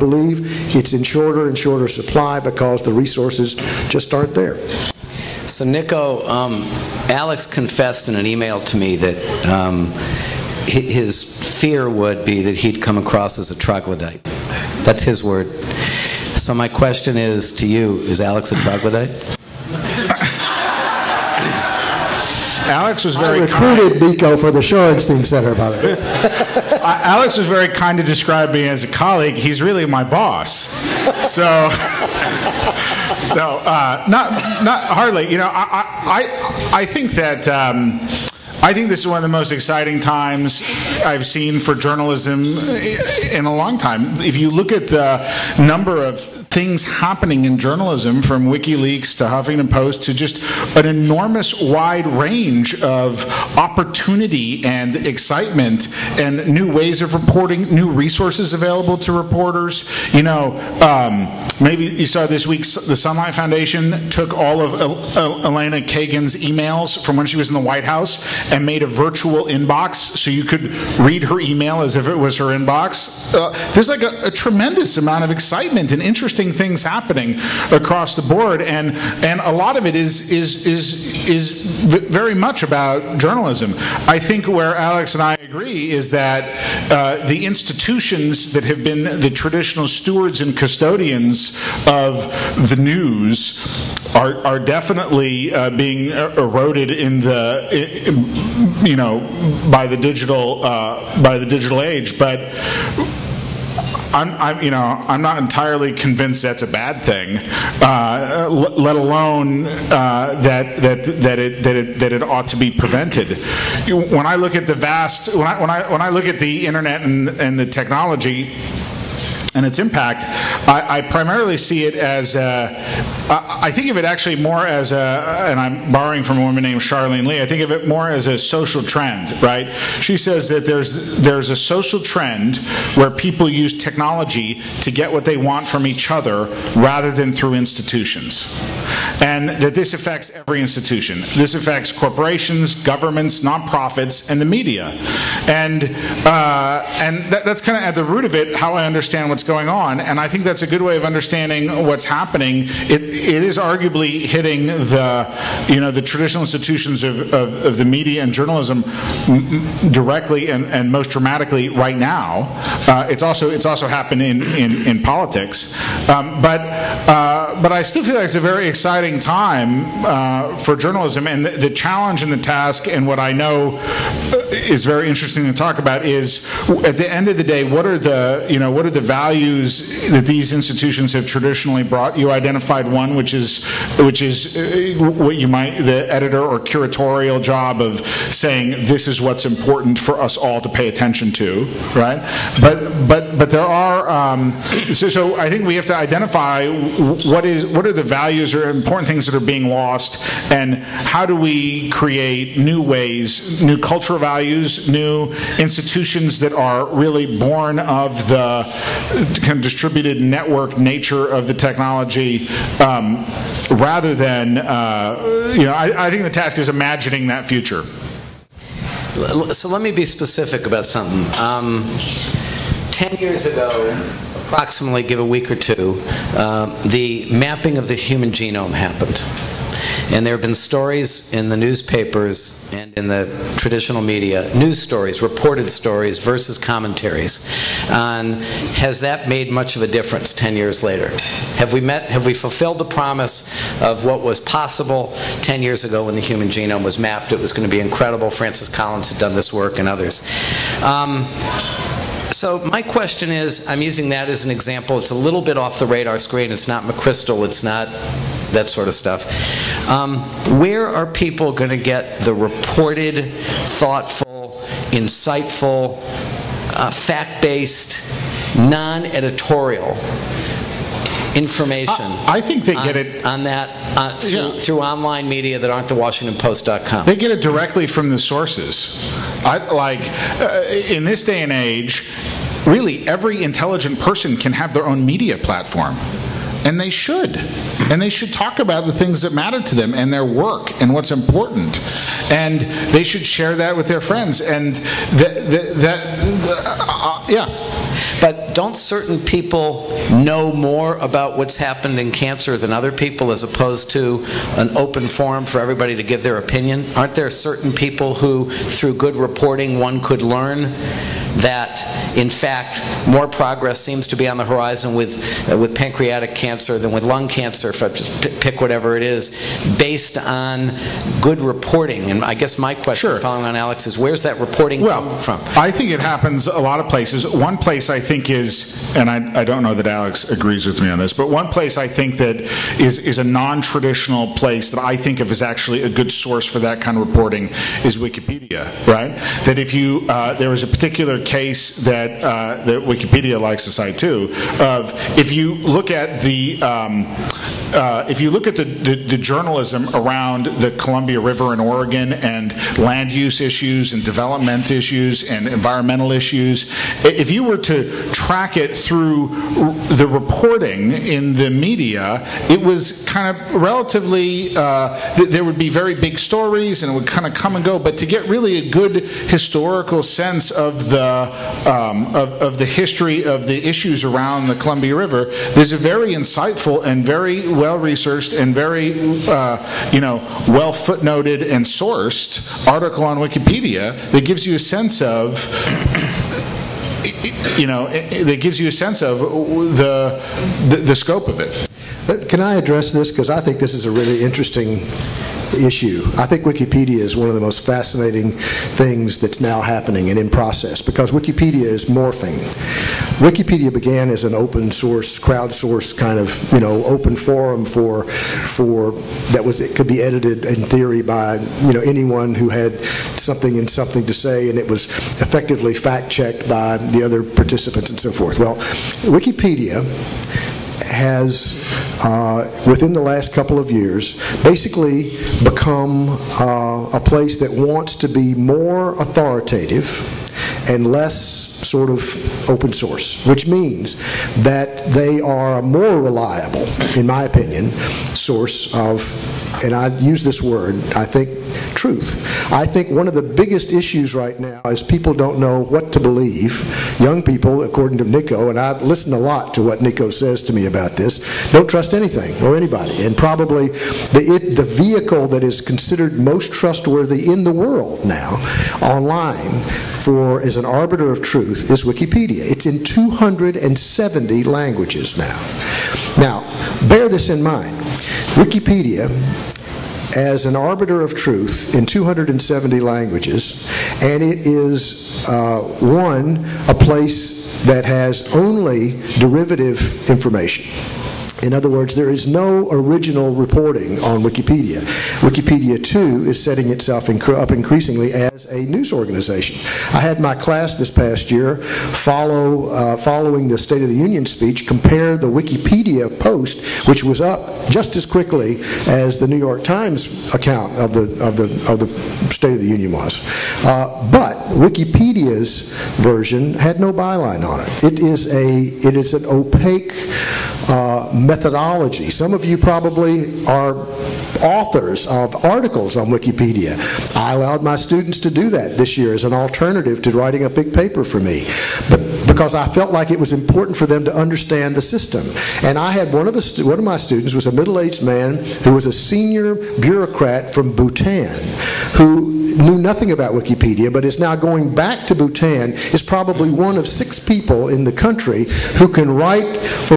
believe it's in shorter and shorter supply because the resources just aren't there. So Nicco, Alex confessed in an email to me that his fear would be that he'd come across as a troglodyte. That's his word. So my question is to you, is Alex a troglodyte? Alex was very recruited Nicco for the Shorenstein Center, by the way. Alex was very kind to describe me as a colleague. He's really my boss. So, no, not hardly. You know, I think that I think this is one of the most exciting times I've seen for journalism in a long time. If you look at the number of things happening in journalism, from WikiLeaks to Huffington Post to just an enormous wide range of opportunity and excitement and new ways of reporting, new resources available to reporters. You know, maybe you saw this week the Sunlight Foundation took all of Elena Kagan's emails from when she was in the White House and made a virtual inbox so you could read her email as if it was her inbox. There's like a tremendous amount of excitement and interesting things happening across the board, and a lot of it is very much about journalism. I think where Alex and I agree is that the institutions that have been the traditional stewards and custodians of the news are definitely being eroded in the you know, by the digital age, but I'm not entirely convinced that's a bad thing, let alone that it ought to be prevented. When I look at the when I look at the internet and the technology and its impact, I primarily see it as I think of it actually more as and I'm borrowing from a woman named Charlene Lee, I think of it more as a social trend, right? She says that there's a social trend where people use technology to get what they want from each other rather than through institutions. And that this affects every institution. This affects corporations, governments, nonprofits, and the media. And that's kind of at the root of it, how I understand what's going on. And I think that's a good way of understanding what's happening. It is arguably hitting the traditional institutions of the media and journalism directly and most dramatically right now. It's also happened in politics. But I still feel like it's a very exciting time for journalism, and the challenge and the task, and what I know is very interesting to talk about, is at the end of the day, what are the values that these institutions have traditionally brought? You identified one, which is what you might, the editor or curatorial job of saying this is what's important for us all to pay attention to, right? But there are so I think we have to identify what are the values or important things that are being lost, and how do we create new ways, new cultural values, new institutions that are really born of the kind of distributed network nature of the technology, rather than I think the task is imagining that future. So let me be specific about something. 10 years ago, approximately, give a week or two, the mapping of the human genome happened. And there have been stories in the newspapers and in the traditional media, news stories, reported stories versus commentaries, on has that made much of a difference 10 years later? Have we fulfilled the promise of what was possible 10 years ago when the human genome was mapped? It was going to be incredible. Francis Collins had done this work, and others. So my question is, I'm using that as an example. It's a little bit off the radar screen. It's not McChrystal. It's not that sort of stuff. Where are people going to get the reported, thoughtful, insightful, fact-based, non-editorial information? I think they get it on that through online media that aren't the WashingtonPost.com. They get it directly from the sources. In this day and age, really every intelligent person can have their own media platform. And they should. And they should talk about the things that matter to them and their work and what's important. And they should share that with their friends. And yeah. But don't certain people know more about what's happened in cancer than other people, as opposed to an open forum for everybody to give their opinion? Aren't there certain people who, through good reporting, one could learn that, in fact, more progress seems to be on the horizon with pancreatic cancer than with lung cancer, if I just pick whatever it is, based on good reporting? And I guess my question, following on Alex, is where's that reporting come from? I think it happens a lot of places. One place I think is, and I don't know that Alex agrees with me on this, but one place I think that is a non-traditional place that I think of as actually a good source for that kind of reporting is Wikipedia, right? That if you, there was a particular case that that Wikipedia likes to cite too, of if you look at the the journalism around the Columbia River in Oregon and land use issues and development issues and environmental issues, if you were to track it through the reporting in the media, it was kind of relatively, there would be very big stories and it would kind of come and go, but to get really a good historical sense of the history of the issues around the Columbia River, there's a very insightful and very well-researched and very well footnoted and sourced article on Wikipedia that gives you a sense of that gives you a sense of the scope of it. Can I address this? Because I think this is a really interesting issue. I think Wikipedia is one of the most fascinating things that's now happening and in process, because Wikipedia is morphing. Wikipedia began as an open source, crowdsourced kind of, open forum for that was, it could be edited in theory by, anyone who had something to say, and it was effectively fact-checked by the other participants and so forth. Well, Wikipedia has, within the last couple of years, basically become a place that wants to be more authoritative and less sort of open source, which means that they are a more reliable, in my opinion, source of, and I use this word, I think, truth. I think one of the biggest issues right now is people don't know what to believe. Young people, according to Nicco, and I listen a lot to what Nicco says to me about this, don't trust anything or anybody. And probably the vehicle that is considered most trustworthy in the world now, online, as an arbiter of truth, is Wikipedia. It's in 270 languages now. Now, bear this in mind. Wikipedia, as an arbiter of truth in 270 languages, and it is a place that has only derivative information. In other words, there is no original reporting on Wikipedia. Wikipedia, too, is setting itself up increasingly as a news organization. I had my class this past year following the State of the Union speech, compare the Wikipedia post, which was up just as quickly as the New York Times account of the State of the Union was. But Wikipedia's version had no byline on it. It is an opaque methodology. Some of you probably are authors of articles on Wikipedia. I allowed my students to do that this year as an alternative to writing a big paper for me, but because I felt like it was important for them to understand the system. And I had one of my students was a middle-aged man who was a senior bureaucrat from Bhutan who knew nothing about Wikipedia, but is now going back to Bhutan, is probably one of 6 people in the country who can write for